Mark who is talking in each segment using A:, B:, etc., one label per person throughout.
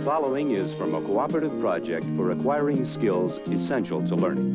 A: following is from a cooperative project for acquiring skills essential to learning.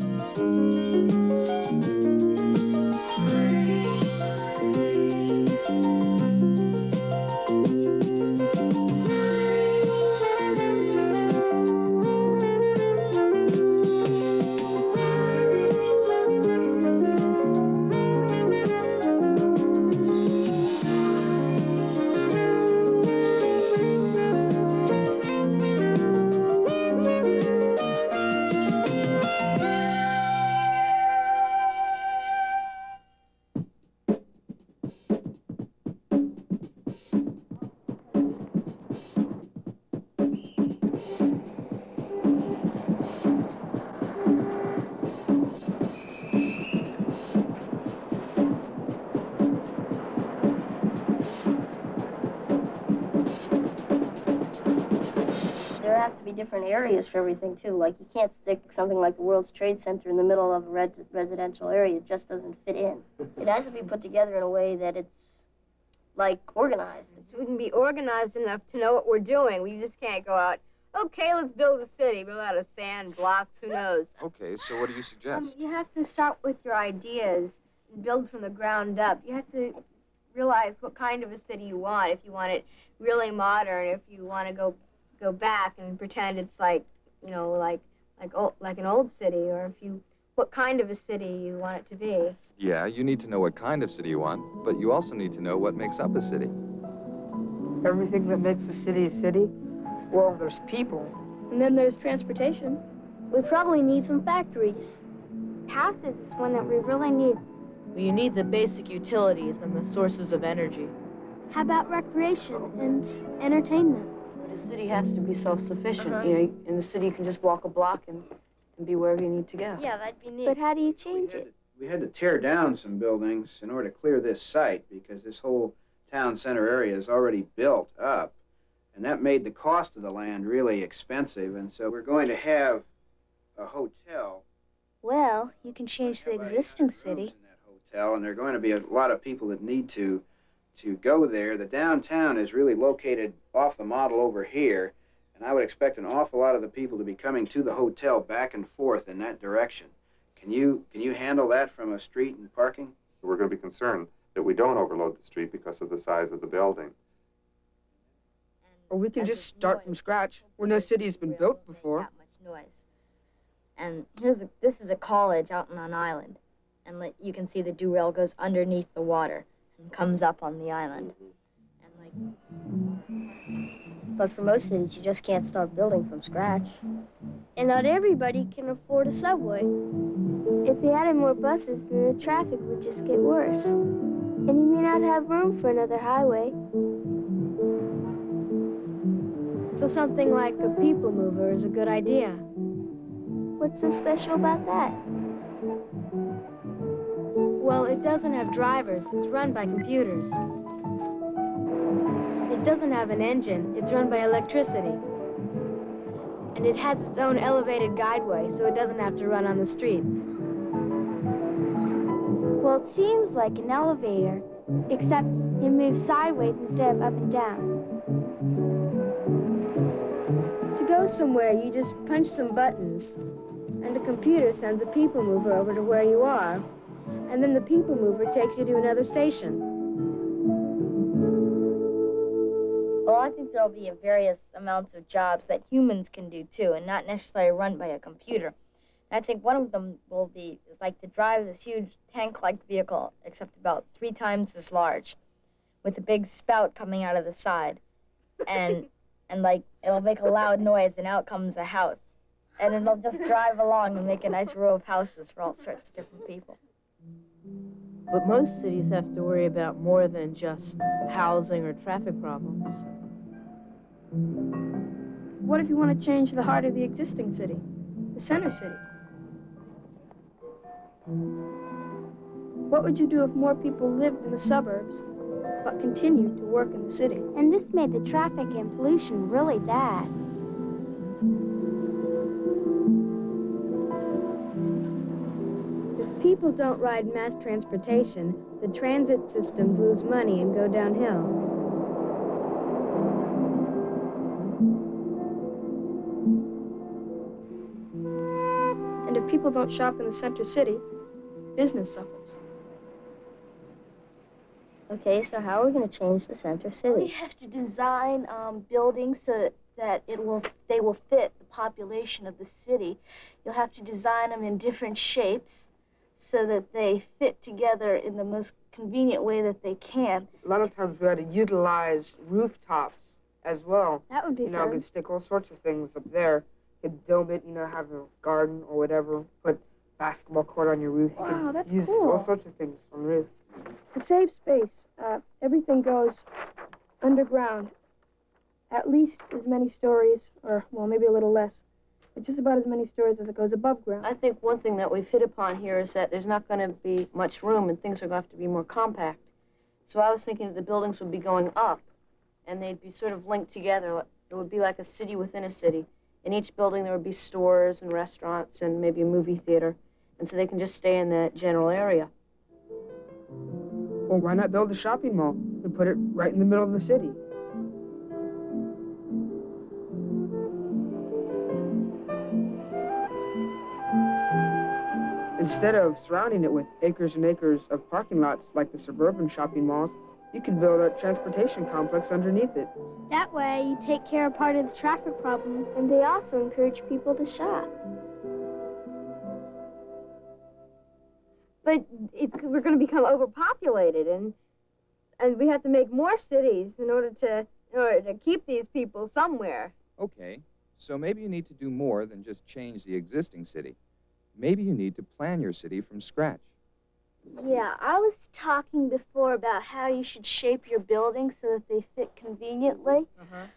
B: There have to be different areas for everything, too. Like, you can't stick something like the World's Trade Center in the middle of a residential area. It just doesn't fit in. It has to be put together in a way that it's, like, organized.
C: So we can be organized enough to know what we're doing. We just can't go out, okay, let's build a city. Build out of sand, blocks, who knows?
D: Okay, so what do you suggest?
C: You have to start with your ideas and build from the ground up. You have to realize what kind of a city you want. If you want it really modern, if you want to go back and pretend it's like, you know, like an old city, or what kind of a city you want it to be.
D: Yeah, you need to know what kind of city you want, but you also need to know what makes up a city.
E: Everything that makes a city, well, there's people.
F: And then there's transportation.
B: We probably need some factories.
G: Houses is one that we really need.
F: Well, you need the basic utilities and the sources of energy.
G: How about recreation and entertainment?
F: But a city has to be self-sufficient. You know, in the city you can just walk a block and be wherever you need to go.
B: Yeah, that'd be neat.
G: But how do you change it?
H: We had to tear down some buildings in order to clear this site because this whole town center area is already built up. And that made the cost of the land really expensive. And so we're going to have a hotel.
G: Well, you can change the existing city.
H: In that hotel, and there are going to be a lot of people that need to go there. The downtown is really located off the model over here, and I would expect an awful lot of the people to be coming to the hotel back and forth in that direction. Can you handle that from a street and parking?
I: We're going to be concerned that we don't overload the street because of the size of the building.
E: Or we can just start from scratch, where no city has been built before.
B: That much noise. And this is a college out on an island, and you can see the derail goes underneath the water and comes up on the island. But for most cities, you just can't start building from scratch.
G: And not everybody can afford a subway. If they added more buses, then the traffic would just get worse. And you may not have room for another highway.
C: So something like a people mover is a good idea.
G: What's so special about that?
C: Well, it doesn't have drivers. It's run by computers. It doesn't have an engine. It's run by electricity. And it has its own elevated guideway, so it doesn't have to run on the streets.
G: Well, it seems like an elevator, except it moves sideways instead of up and down.
C: To go somewhere, you just punch some buttons, and a computer sends a people mover over to where you are, and then the people mover takes you to another station.
B: Well, I think there'll be various amounts of jobs that humans can do too, and not necessarily run by a computer. And I think one of them is like to drive this huge tank-like vehicle, except about 3 times as large, with a big spout coming out of the side, and like it'll make a loud noise, and out comes a house, and it'll just drive along and make a nice row of houses for all sorts of different people.
F: But most cities have to worry about more than just housing or traffic problems.
J: What if you want to change the heart of the existing city, the center city? What would you do if more people lived in the suburbs, but continued to work in the city?
G: And this made the traffic and pollution really bad.
C: If people don't ride mass transportation, the transit systems lose money and go downhill.
J: people don't shop in the center city, business suffers.
B: Okay, so how are we going to change the center
K: We
B: city?
K: have to design buildings so that they will fit the population of the city. You'll have to design them in different shapes so that they fit together in the most convenient way that they can.
E: A lot of times we had to utilize rooftops as well.
G: That would be
E: You know,
G: fun.
E: could stick all sorts of things up there. Could dome it, you know, have a garden or whatever. Put basketball court on your roof. You
J: Wow,
E: could
J: that's
E: use
J: cool.
E: all sorts of things on the roof.
J: To save space, everything goes underground. At least as many stories, or, well, maybe a little less. But just about as many stories as it goes above ground.
F: I think one thing that we've hit upon here is that there's not going to be much room and things are going to have to be more compact. So I was thinking that the buildings would be going up and they'd be sort of linked together. It would be like a city within a city. In each building there would be stores and restaurants and maybe a movie theater. And so they can just stay in that general area.
E: Well, why not build a shopping mall and put it right in the middle of the city? Instead of surrounding it with acres and acres of parking lots like the suburban shopping malls, you could build a transportation complex underneath it.
G: That way, you take care of part of the traffic problem, and they also encourage people to shop.
C: But we're going to become overpopulated, and we have to make more cities in order to keep these people somewhere.
D: Okay, so maybe you need to do more than just change the existing city. Maybe you need to plan your city from scratch.
K: Yeah, I was talking before about how you should shape your buildings so that they fit conveniently.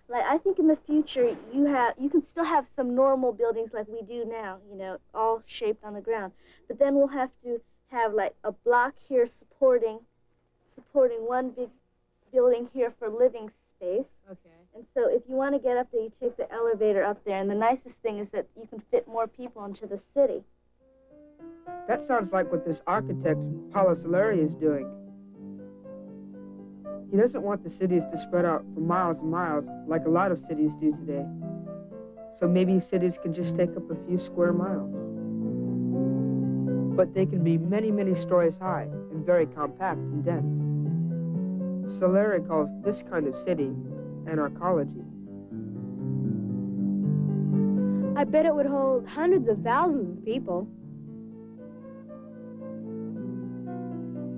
K: Like, I think in the future you can still have some normal buildings like we do now, you know, all shaped on the ground. But then we'll have to have like a block here supporting one big building here for living space.
F: Okay.
K: And so if you want to get up there, you take the elevator up there. And the nicest thing is that you can fit more people into the city.
E: That sounds like what this architect, Paulo Soleri, is doing. He doesn't want the cities to spread out for miles and miles like a lot of cities do today. So maybe cities can just take up a few square miles. But they can be many, many stories high and very compact and dense. Soleri calls this kind of city an arcology.
J: I bet it would hold hundreds of thousands of people.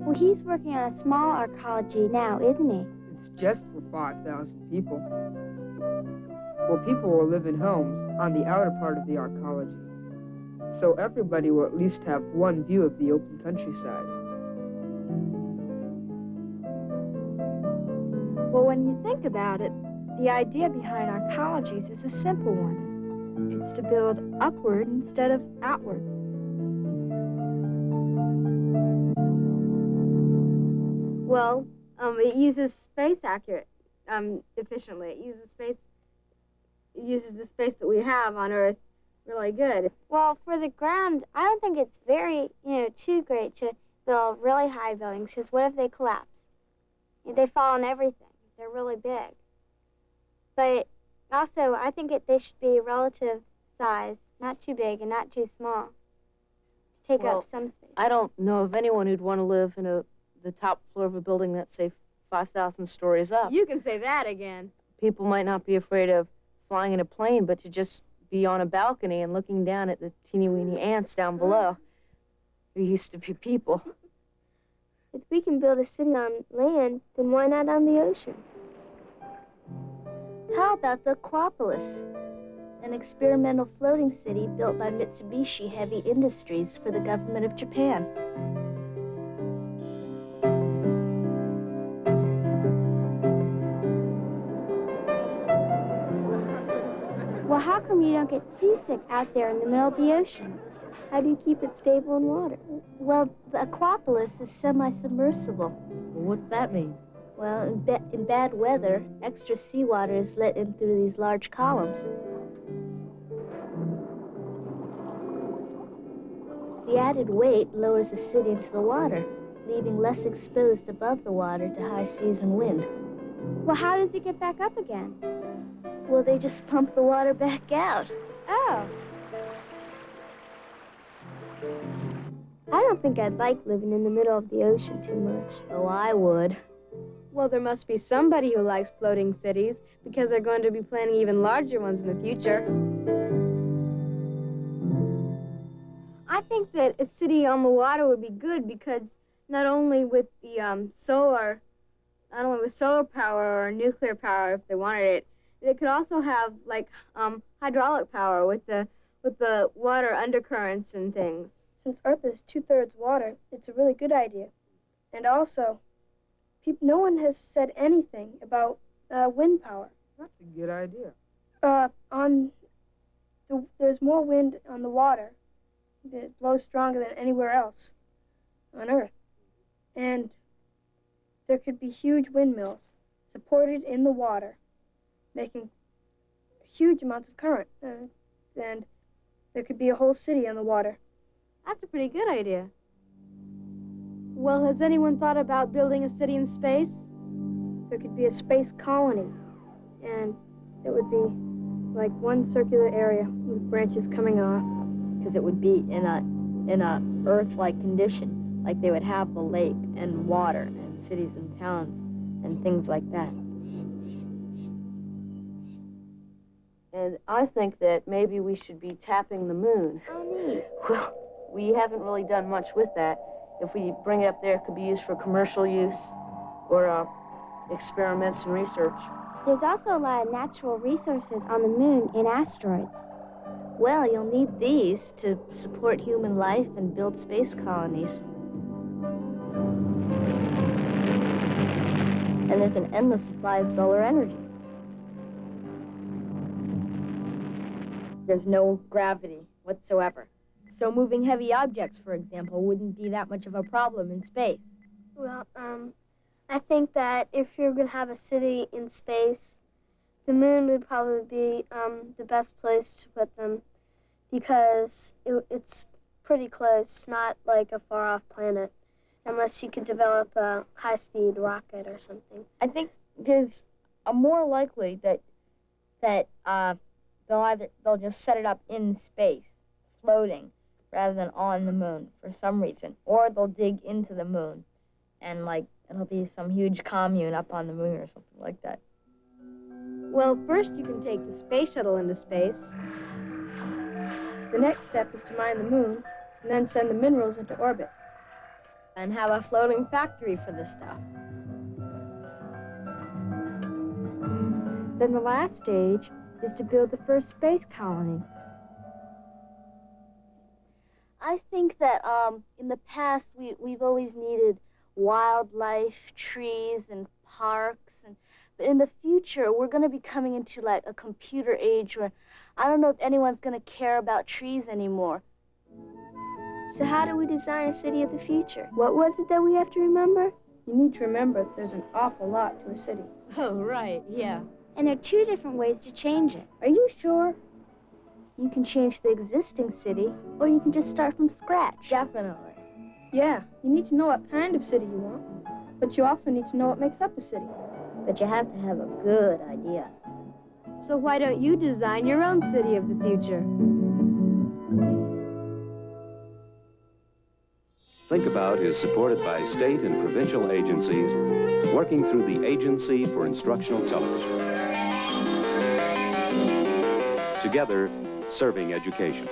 G: Well, he's working on a small arcology now, isn't he?
E: It's just for 5,000 people. Well, people will live in homes on the outer part of the arcology, so everybody will at least have one view of the open countryside.
J: Well, when you think about it, the idea behind arcologies is a simple one. It's to build upward instead of outward.
C: Well, it uses space efficiently. It uses the space that we have on Earth really good.
G: Well, for the ground, I don't think it's very, too great to build really high buildings, because what if they collapse? They fall on everything. They're really big. But also, I think they should be relative size, not too big and not too small, to take
F: Well,
G: up some space.
F: I don't know of anyone who'd want to live in the top floor of a building that's, say, 5,000 stories up.
C: You can say that again.
F: People might not be afraid of flying in a plane, but to just be on a balcony and looking down at the teeny-weeny ants down below who used to be people.
G: If we can build a city on land, then why not on the ocean?
K: How about the Aquapolis, an experimental floating city built by Mitsubishi Heavy Industries for the government of Japan?
G: Well, how come you don't get seasick out there in the middle of the ocean? How do you keep it stable in water?
K: Well, the Aquapolis is semi-submersible.
F: Well, what's that mean?
K: Well, in bad weather, extra seawater is let in through these large columns. The added weight lowers the city into the water, leaving less exposed above the water to high seas and wind.
G: Well, how does it get back up again?
K: Well, they just pump the water back out.
G: Oh. I don't think I'd like living in the middle of the ocean too much.
F: Oh, I would.
C: Well, there must be somebody who likes floating cities because they're going to be planning even larger ones in the future. I think that a city on the water would be good because not only with the solar power or nuclear power if they wanted it, they could also have like hydraulic power with the water undercurrents and things.
J: Since Earth is 2/3 water, it's a really good idea. And also, no one has said anything about wind power.
E: That's a good idea.
J: There's more wind on the water. It blows stronger than anywhere else on Earth. And there could be huge windmills supported in the water, making huge amounts of current. And there could be a whole city on the water.
C: That's a pretty good idea. Well, has anyone thought about building a city in space?
J: There could be a space colony, and it would be like one circular area with branches coming off.
B: Because it would be in a Earth-like condition, like they would have the lake and water and cities and towns and things like that.
F: And I think that maybe we should be tapping the moon.
G: Oh, neat.
F: Well, we haven't really done much with that. If we bring it up there, it could be used for commercial use or experiments and research.
G: There's also a lot of natural resources on the moon and asteroids.
F: Well, you'll need these to support human life and build space colonies.
B: And there's an endless supply of solar energy. There's no gravity whatsoever. So moving heavy objects, for example, wouldn't be that much of a problem in space.
G: Well, I think that if you're going to have a city in space, the moon would probably be the best place to put them because it's pretty close, not like a far-off planet, unless you could develop a high-speed rocket or something.
B: I think there's a more likely that they'll just set it up in space, floating, rather than on the moon for some reason, or they'll dig into the moon, and like it'll be some huge commune up on the moon or something like that.
C: Well, first you can take the space shuttle into space.
J: The next step is to mine the moon and then send the minerals into orbit.
B: And have a floating factory for the stuff.
K: Then the last stage is to build the first space colony.
F: I think that in the past we've always needed wildlife, trees, and parks, but in the future we're going to be coming into like a computer age where I don't know if anyone's going to care about trees anymore.
G: So how do we design a city of the future? What was it that we have to remember?
J: You need to remember there's an awful lot to a city.
B: Oh, right, yeah.
G: And there are 2 different ways to change it.
J: Are you sure?
F: You can change the existing city, or you can just start from scratch.
B: Definitely.
J: Yeah, you need to know what kind of city you want, but you also need to know what makes up a city.
B: But you have to have a good idea.
C: So why don't you design your own city of the future?
A: Thinkabout is supported by state and provincial agencies working through the Agency for Instructional Television. Together, serving education.